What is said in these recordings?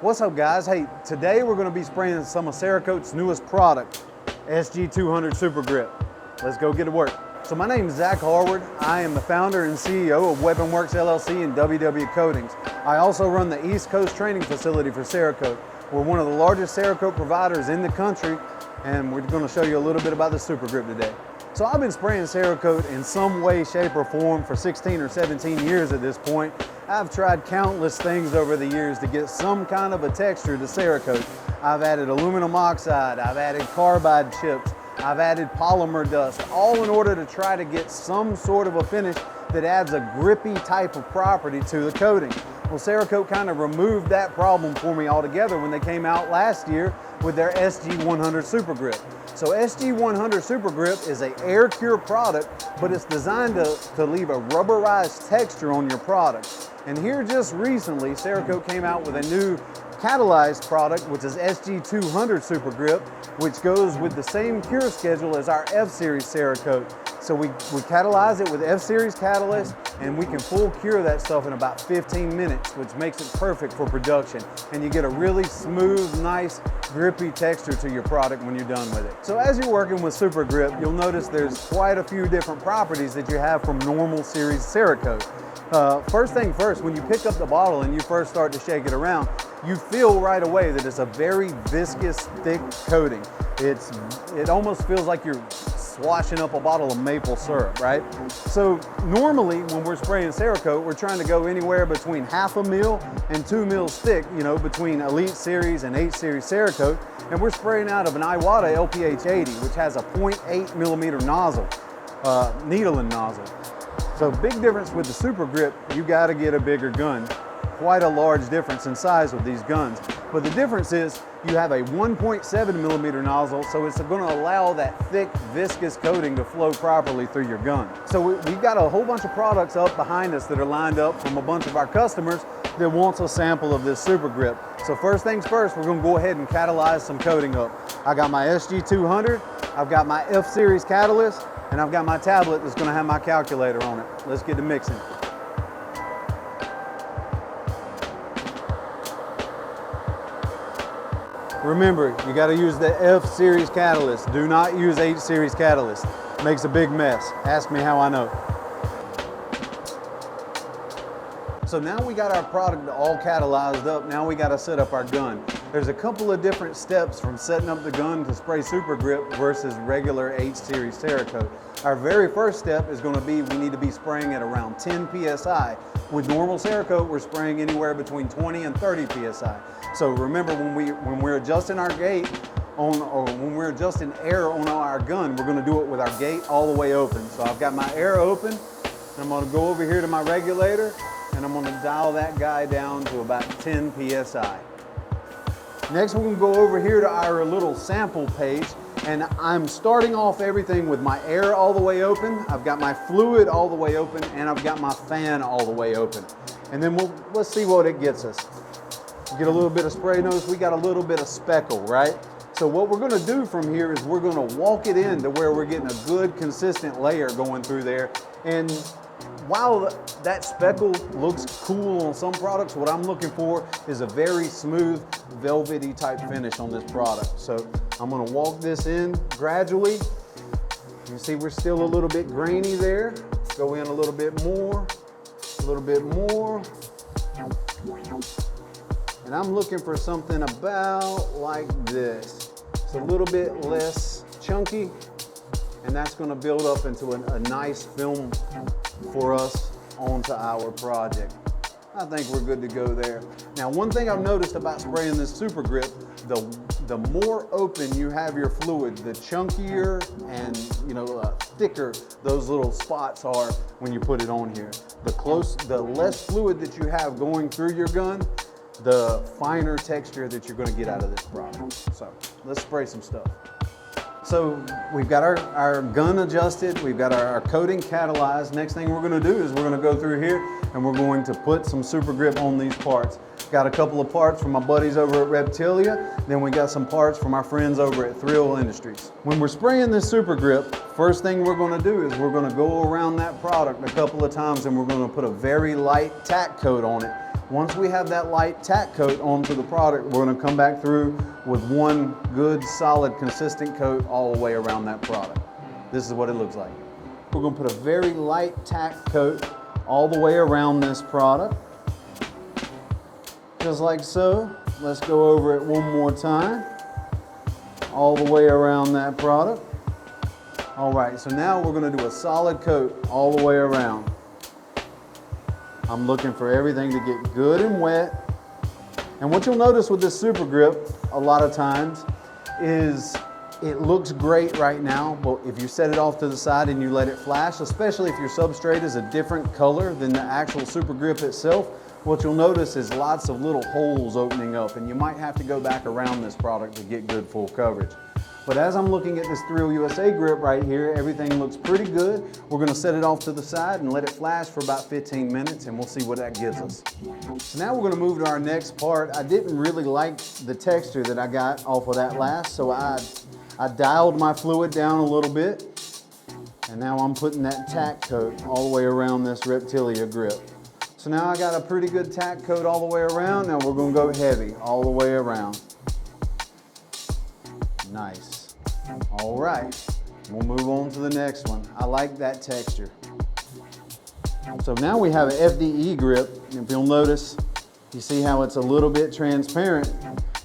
What's up, guys? Hey, today we're going to be spraying some of Cerakote's newest product, SG-200 Supergrip. Let's go get to work. So my name is Zach Harwood. I am the founder and CEO of Weapon Works LLC and WW Coatings. I also run the East Coast training facility for Cerakote. We're one of the largest Cerakote providers in the country, and we're going to show you a little bit about the Supergrip today. So I've been spraying Cerakote in some way, shape, or form for 16 or 17 years at this point. I've tried countless things over the years to get some kind of a texture to Cerakote. I've added aluminum oxide, I've added carbide chips, I've added polymer dust, all in order to try to get some sort of a finish that adds a grippy type of property to the coating. Well, Cerakote kind of removed that problem for me altogether when they came out last year with their SG-100 Supergrip. So SG-100 Supergrip is an air cure product, but it's designed to leave a rubberized texture on your product. And here just recently, Cerakote came out with a new catalyzed product, which is SG-200 Supergrip, which goes with the same cure schedule as our F-Series Cerakote. So we catalyze it with F-Series catalyst, and we can full cure that stuff in about 15 minutes, which makes it perfect for production. And you get a really smooth, nice, grippy texture to your product when you're done with it. So as you're working with Supergrip, you'll notice there's quite a few different properties that you have from normal series Cerakote. First thing first, when you pick up the bottle and you first start to shake it around, you feel right away that it's a very viscous, thick coating. It almost feels like you're swashing up a bottle of maple syrup, right? So normally when we're spraying Cerakote, we're trying to go anywhere between 1/2 mil and 2 mils thick, you know, between Elite Series and H Series Cerakote. And we're spraying out of an Iwata LPH80, which has a 0.8 millimeter nozzle, needle and nozzle. So big difference with the Supergrip, you gotta get a bigger gun. Quite a large difference in size with these guns. But the difference is you have a 1.7 millimeter nozzle, so it's going to allow that thick, viscous coating to flow properly through your gun. So we've got a whole bunch of products up behind us that are lined up from a bunch of our customers that wants a sample of this Supergrip. So first things first, we're going to go ahead and catalyze some coating up. I got my SG-200, I've got my F-Series catalyst, and I've got my tablet that's going to have my calculator on it. Let's get to mixing. Remember, you got to use the F-Series catalyst. Do not use H-Series catalyst. It makes a big mess. Ask me how I know. So now we got our product all catalyzed up. Now we got to set up our gun. There's a couple of different steps from setting up the gun to spray Supergrip versus regular H-Series Cerakote. Our very first step is going to be we need to be spraying at around 10 PSI. With normal Cerakote, we're spraying anywhere between 20 and 30 PSI. So remember, when we're adjusting our gate or when we're adjusting air on our gun, we're going to do it with our gate all the way open. So I've got my air open, and I'm going to go over here to my regulator, and I'm going to dial that guy down to about 10 PSI. Next, we're going to go over here to our little sample page, and I'm starting off everything with my air all the way open. I've got my fluid all the way open, and I've got my fan all the way open. And then let's see what it gets us. Get a little bit of spray nose, we got a little bit of speckle, right? So what we're gonna do from here is we're gonna walk it in to where we're getting a good consistent layer going through there. And while that speckle looks cool on some products, what I'm looking for is a very smooth, velvety type finish on this product. So I'm gonna walk this in gradually. You see we're still a little bit grainy there. Go in a little bit more, a little bit more. And I'm looking for something about like this. It's a little bit less chunky, and that's going to build up into a nice film for us onto our project. I think we're good to go there. Now, one thing I've noticed about spraying this Supergrip, the more open you have your fluid, the chunkier and thicker those little spots are when you put it on here. The less fluid that you have going through your gun, the finer texture that you're going to get out of this product. So let's spray some stuff. So we've got our gun adjusted, we've got our coating catalyzed. Next thing we're going to do is we're going to go through here and we're going to put some Supergrip on these parts. Got a couple of parts from my buddies over at Reptilia, then we got some parts from our friends over at Thrill Industries. When we're spraying this Supergrip, first thing we're going to do is we're going to go around that product a couple of times and we're going to put a very light tack coat on it. Once we have that light tack coat onto the product, we're going to come back through with one good, solid, consistent coat all the way around that product. This is what it looks like. We're going to put a very light tack coat all the way around this product. Just like so. Let's go over it one more time. All the way around that product. All right, so now we're going to do a solid coat all the way around. I'm looking for everything to get good and wet. And what you'll notice with this Supergrip a lot of times is it looks great right now, but if you set it off to the side and you let it flash, especially if your substrate is a different color than the actual Supergrip itself, what you'll notice is lots of little holes opening up, and you might have to go back around this product to get good full coverage. But as I'm looking at this Thrill USA grip right here, everything looks pretty good. We're going to set it off to the side and let it flash for about 15 minutes, and we'll see what that gives us. So now we're going to move to our next part. I didn't really like the texture that I got off of that last, so I dialed my fluid down a little bit, and now I'm putting that tack coat all the way around this Reptilia grip. So now I got a pretty good tack coat all the way around. Now we're going to go heavy all the way around. Nice. All right, we'll move on to the next one. I like that texture. So now we have an FDE grip. If you'll notice, you see how it's a little bit transparent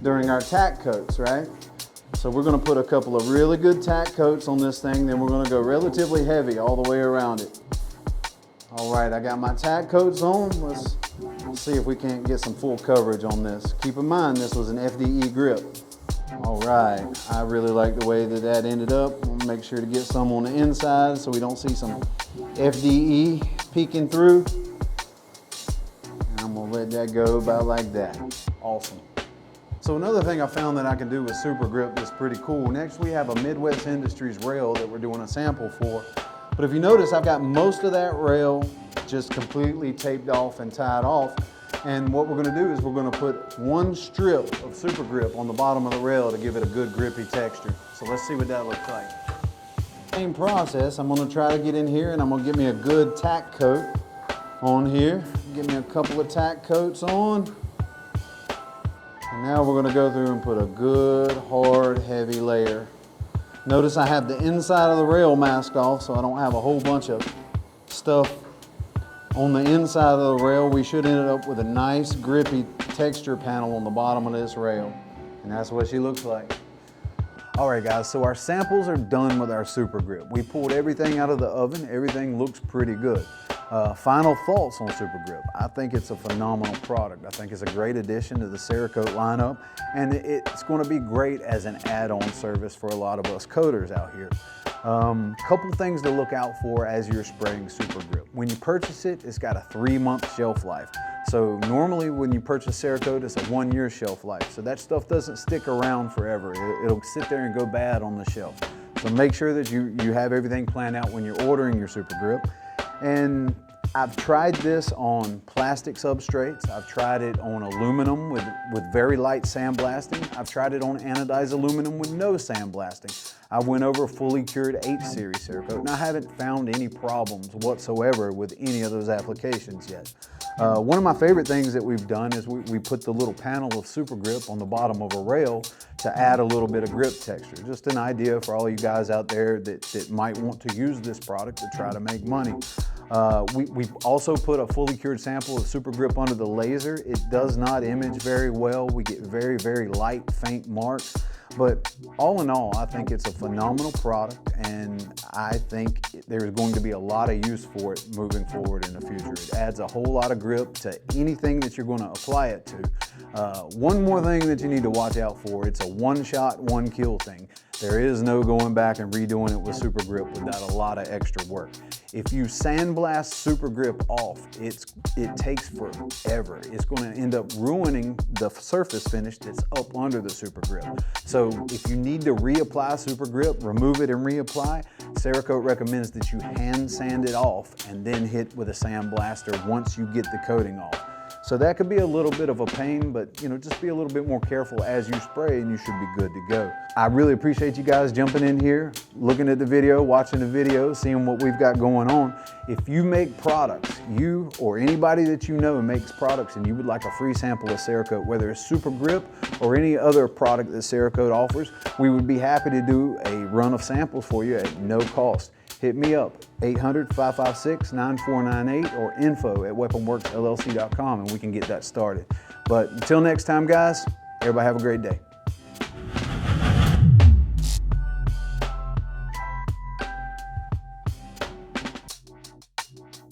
during our tack coats, right? So we're going to put a couple of really good tack coats on this thing, then we're going to go relatively heavy all the way around it. All right, I got my tack coats on. Let's see if we can't get some full coverage on this. Keep in mind, this was an FDE grip. All right, I really like the way that ended up. We'll make sure to get some on the inside so we don't see some FDE peeking through. And I'm gonna let that go about like that. Awesome. So another thing I found that I can do with Supergrip that's pretty cool. Next we have a Midwest Industries rail that we're doing a sample for. But if you notice, I've got most of that rail just completely taped off and tied off. And what we're going to do is we're going to put one strip of Supergrip on the bottom of the rail to give it a good grippy texture. So let's see what that looks like. Same process. I'm going to try to get in here and I'm going to get me a good tack coat on here. Get me a couple of tack coats on. And now we're going to go through and put a good, hard, heavy layer. Notice I have the inside of the rail mask off, so I don't have a whole bunch of stuff on the inside of the rail. We should end up with a nice grippy texture panel on the bottom of this rail. And that's what she looks like. All right guys, so our samples are done with our Supergrip. We pulled everything out of the oven. Everything looks pretty good. Final thoughts on Supergrip. I think it's a phenomenal product. I think it's a great addition to the Cerakote lineup, and it's going to be great as an add-on service for a lot of us coaters out here. Couple things to look out for as you're spraying Supergrip. When you purchase it, it's got a 3-month shelf life. So normally when you purchase Cerakote, it's a 1-year shelf life. So that stuff doesn't stick around forever. It'll sit there and go bad on the shelf. So make sure that you have everything planned out when you're ordering your Supergrip. And I've tried this on plastic substrates. I've tried it on aluminum with very light sandblasting. I've tried it on anodized aluminum with no sandblasting. I went over fully cured H series Cerakote, and I haven't found any problems whatsoever with any of those applications yet. One of my favorite things that we've done is we put the little panel of Supergrip on the bottom of a rail to add a little bit of grip texture. Just an idea for all you guys out there that might want to use this product to try to make money. We've also put a fully cured sample of Supergrip under the laser. It does not image very well. We get very, very light, faint marks. But all in all, I think it's a phenomenal product, and I think there's going to be a lot of use for it moving forward in the future. It adds a whole lot of grip to anything that you're going to apply it to. One more thing that you need to watch out for, it's a one-shot, one-kill thing. There is no going back and redoing it with Supergrip without a lot of extra work. If you sandblast Supergrip off, it takes forever. It's going to end up ruining the surface finish that's up under the Supergrip. So if you need to reapply Supergrip, remove it and reapply, Cerakote recommends that you hand sand it off and then hit with a sandblaster once you get the coating off. So that could be a little bit of a pain, but just be a little bit more careful as you spray and you should be good to go. I really appreciate you guys jumping in here, looking at the video, watching the video, seeing what we've got going on. If you make products, you or anybody that you know makes products and you would like a free sample of Cerakote, whether it's Supergrip or any other product that Cerakote offers, we would be happy to do a run of samples for you at no cost. Hit me up, 800-556-9498 or info@weaponworksllc.com, and we can get that started. But until next time, guys, everybody have a great day.